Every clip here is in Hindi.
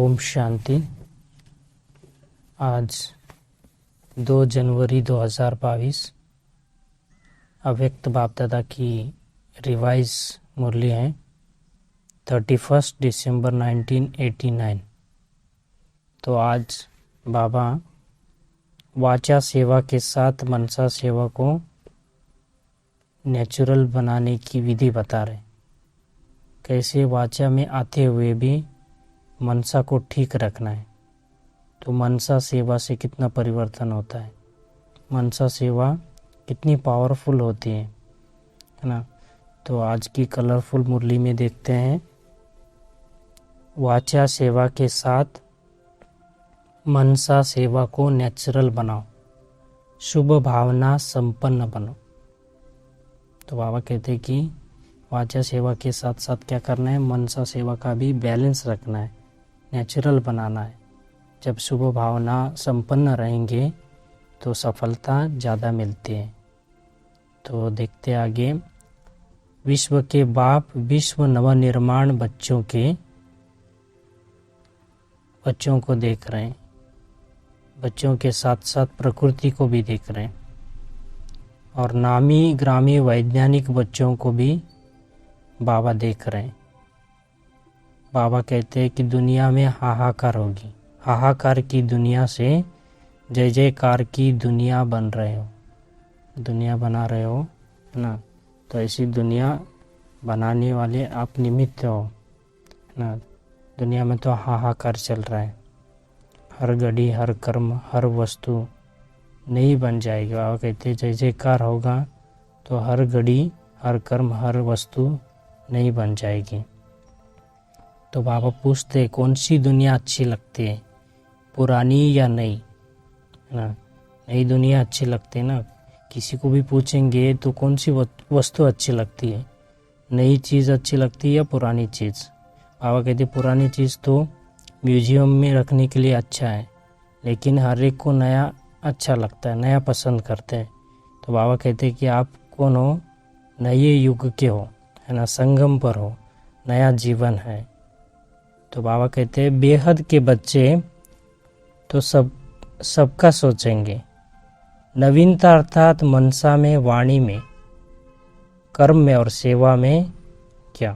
ओम शांति। आज 2 जनवरी 2022 अव्यक्त बाप दादा की रिवाइज मुरली है 31 दिसंबर 1989। तो आज बाबा वाचा सेवा के साथ मनसा सेवा को नेचुरल बनाने की विधि बता रहे, कैसे वाचा में आते हुए भी मनसा को ठीक रखना है। तो मनसा सेवा से कितना परिवर्तन होता है, मनसा सेवा कितनी पावरफुल होती है ना। तो आज की कलरफुल मुरली में देखते हैं, वाचा सेवा के साथ मनसा सेवा को नेचुरल बनाओ, शुभ भावना संपन्न बनो। तो बाबा कहते हैं कि वाचा सेवा के साथ साथ क्या करना है, मनसा सेवा का भी बैलेंस रखना है, नेचुरल बनाना है। जब शुभ भावना संपन्न रहेंगे तो सफलता ज़्यादा मिलती है। तो देखते आगे, विश्व के बाप विश्व नवनिर्माण बच्चों को देख रहे हैं, बच्चों के साथ साथ प्रकृति को भी देख रहे हैं, और नामी ग्रामी वैज्ञानिक बच्चों को भी बाबा देख रहे हैं। बाबा कहते हैं कि दुनिया में हाहाकार होगी, हाहाकार की दुनिया से जय जयकार की दुनिया बन रहे हो, दुनिया बना रहे हो ना। तो ऐसी दुनिया बनाने वाले आप निमित्त हो ना। दुनिया में तो हाहाकार चल रहा है, हर घड़ी हर कर्म हर वस्तु नहीं बन जाएगी। बाबा कहते हैं जय जयकार होगा तो हर घड़ी हर कर्म हर वस्तु नहीं बन जाएगी। तो बाबा पूछते कौन सी दुनिया अच्छी लगती है, पुरानी या नई, है ना। नई दुनिया अच्छी लगती है ना। किसी को भी पूछेंगे तो कौन सी वस्तु अच्छी लगती है, नई चीज़ अच्छी लगती है या पुरानी चीज़। बाबा कहते पुरानी चीज़ तो म्यूजियम में रखने के लिए अच्छा है, लेकिन हर एक को नया अच्छा लगता है, नया पसंद करते हैं। तो बाबा कहते हैं कि आप कौन हो, नए युग के हो, है ना, संगम पर हो, नया जीवन है। तो बाबा कहते हैं बेहद के बच्चे तो सबका सोचेंगे, नवीनता अर्थात मनसा में, वाणी में, कर्म में और सेवा में क्या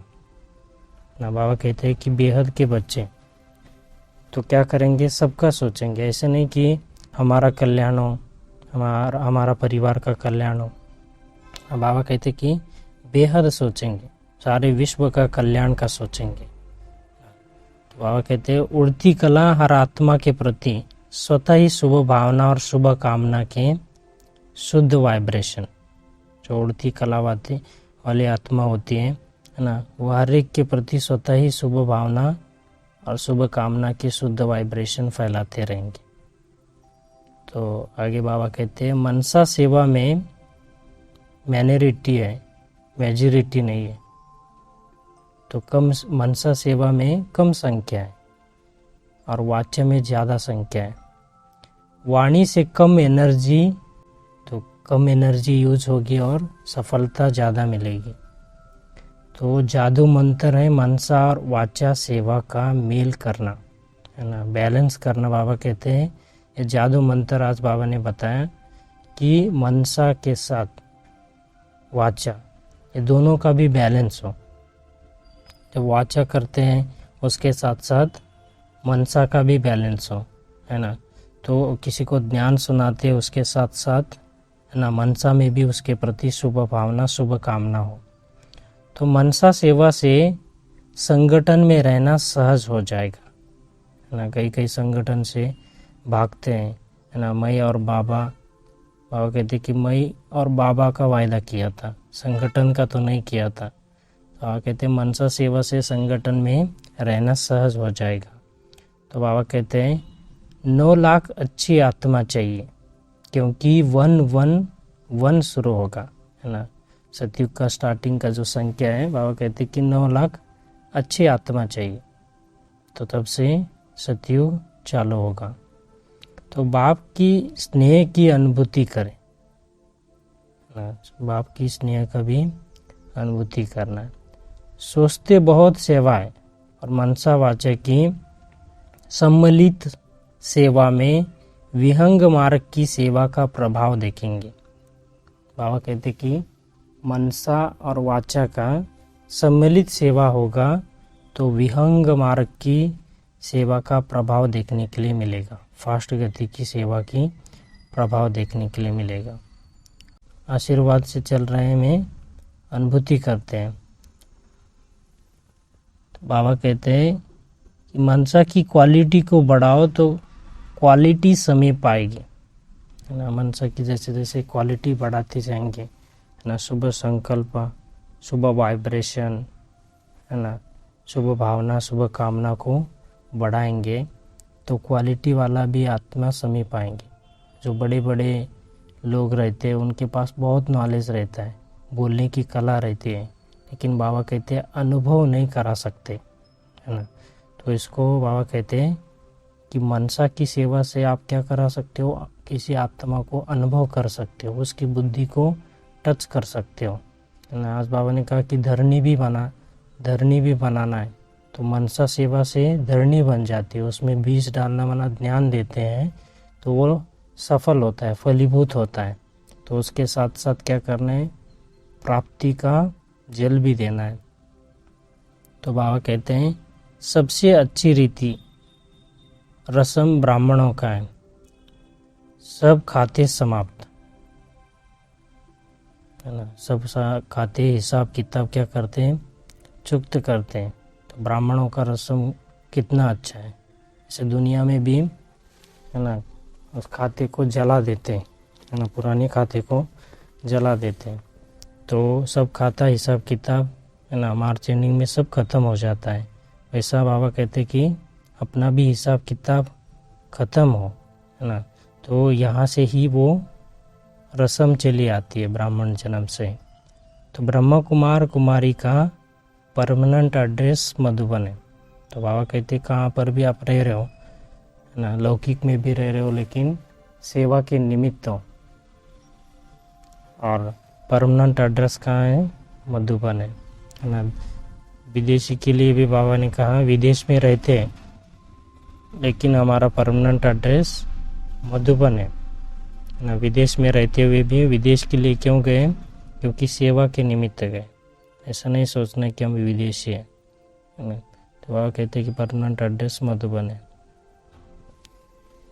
ना। बाबा कहते हैं कि बेहद के बच्चे तो क्या करेंगे, सबका सोचेंगे। ऐसे नहीं कि हमारा कल्याण हो, हमारा परिवार का कल्याण हो। बाबा कहते कि बेहद सोचेंगे, सारे विश्व का कल्याण का सोचेंगे। तो बाबा कहते हैं उड़ती कला हर आत्मा के प्रति स्वतः ही शुभ भावना और शुभ कामना के शुद्ध वाइब्रेशन। जो उड़ती कला वाली आत्मा होती है ना, वो हर एक के प्रति स्वतः ही शुभ भावना और शुभ कामना के शुद्ध वाइब्रेशन फैलाते रहेंगे। तो आगे बाबा कहते हैं मनसा सेवा में मैनरिटी है, मेजॉरिटी नहीं है। तो कम मनसा सेवा में कम संख्या है और वाच्य में ज़्यादा संख्या है। वाणी से कम एनर्जी, तो कम एनर्जी यूज होगी और सफलता ज़्यादा मिलेगी। तो जादू मंत्र है मनसा और वाचा सेवा का मेल करना, है ना, बैलेंस करना। बाबा कहते हैं ये जादू मंत्र आज बाबा ने बताया कि मनसा के साथ वाचा ये दोनों का भी बैलेंस हो। जब वाचा करते हैं उसके साथ साथ मनसा का भी बैलेंस हो, है ना। तो किसी को ज्ञान सुनाते उसके साथ साथ, है ना, मनसा में भी उसके प्रति शुभ भावना शुभ कामना हो। तो मनसा सेवा से संगठन में रहना सहज हो जाएगा, है ना। कई संगठन से भागते हैं, है ना। मैं और बाबा कहते कि मैं और बाबा का वायदा किया था, संगठन का तो नहीं किया था। तो कहते मनसा सेवा से संगठन में रहना सहज हो जाएगा। तो बाबा कहते हैं 9 लाख अच्छी आत्मा चाहिए, क्योंकि 111 शुरू होगा, है ना। सतयुग का स्टार्टिंग का जो संख्या है, बाबा कहते कि 9 लाख अच्छी आत्मा चाहिए, तो तब से सतयुग चालू होगा। तो बाप की स्नेह की अनुभूति करें, बाप की स्नेह का भी अनुभूति करना है। सोचते बहुत सेवा है और मनसा वाचा की सम्मिलित सेवा में विहंग मार्ग की सेवा का प्रभाव देखेंगे। बाबा कहते कि मनसा और वाचा का सम्मिलित सेवा होगा तो विहंग मार्ग की सेवा का प्रभाव देखने के लिए मिलेगा, फास्ट गति की सेवा की प्रभाव देखने के लिए मिलेगा। आशीर्वाद से चल रहे में अनुभूति करते हैं। तो बाबा कहते हैं कि मनसा की क्वालिटी को बढ़ाओ तो क्वालिटी समीप आएगी, है ना। मनसा की जैसे जैसे क्वालिटी बढ़ाते जाएंगे, है ना, शुभ संकल्प, शुभ वाइब्रेशन, है ना, शुभ भावना, शुभ कामना को बढ़ाएंगे तो क्वालिटी वाला भी आत्मा समीप आएंगे। जो बड़े बड़े लोग रहते हैं उनके पास बहुत नॉलेज रहता है, बोलने की कला रहती है, लेकिन बाबा कहते हैं अनुभव नहीं करा सकते, है ना। तो इसको बाबा कहते हैं कि मनसा की सेवा से आप क्या करा सकते हो, किसी आत्मा को अनुभव कर सकते हो, उसकी बुद्धि को टच कर सकते हो, है ना। आज बाबा ने कहा कि धरनी भी बनाना है, तो मनसा सेवा से धरनी बन जाती है, उसमें बीज डालना माना ध्यान देते हैं तो वो सफल होता है, फलीभूत होता है। तो उसके साथ साथ क्या करना है, प्राप्ति का जल भी देना है। तो बाबा कहते हैं सबसे अच्छी रीति रसम ब्राह्मणों का है, सब खाते समाप्त, है ना। सब खाते हिसाब किताब क्या करते हैं, चुक्त करते हैं। तो ब्राह्मणों का रसम कितना अच्छा है, इसे दुनिया में भी, है ना, उस खाते को जला देते हैं, है ना, पुराने खाते को जला देते हैं। तो सब खाता हिसाब किताब, है ना, मार्च एंडिंग में सब खत्म हो जाता है। वैसा बाबा कहते कि अपना भी हिसाब किताब खत्म हो, है ना। तो यहाँ से ही वो रस्म चली आती है ब्राह्मण जन्म से। तो ब्रह्मा कुमार कुमारी का परमानेंट एड्रेस मधुबन है। तो बाबा कहते कहाँ पर भी आप रह रहे हो, है ना, लौकिक में भी रह रहे हो लेकिन सेवा के निमित्त हो, और परमानेंट एड्रेस कहाँ है, मधुबन है ना। विदेशी के लिए भी बाबा ने कहा विदेश में रहते हैं लेकिन हमारा परमानेंट एड्रेस मधुबन है ना। विदेश में रहते हुए भी विदेश के लिए क्यों गए, क्योंकि सेवा के निमित्त गए। ऐसा नहीं सोचना कि हम विदेशी हैं, तो बाबा कहते हैं कि परमानेंट एड्रेस मधुबन है।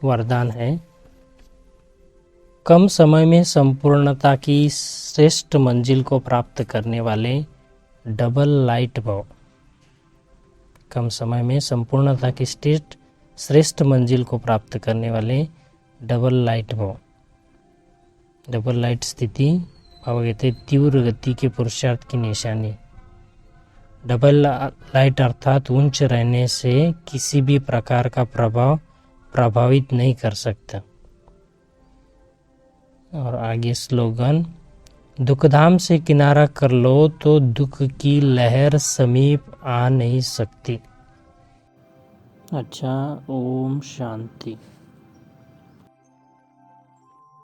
वरदान है कम समय में संपूर्णता की श्रेष्ठ मंजिल को प्राप्त करने वाले डबल लाइट भव। कम समय में संपूर्णता की श्रेष्ठ मंजिल को प्राप्त करने वाले डबल लाइट भव। डबल लाइट स्थिति बाबा कहते तीव्र गति के पुरुषार्थ की निशानी। डबल लाइट अर्थात उच्च रहने से किसी भी प्रकार का प्रभाव प्रभावित नहीं कर सकता। और आगे स्लोगन दुखधाम से किनारा कर लो तो दुख की लहर समीप आ नहीं सकती। अच्छा, ओम शांति।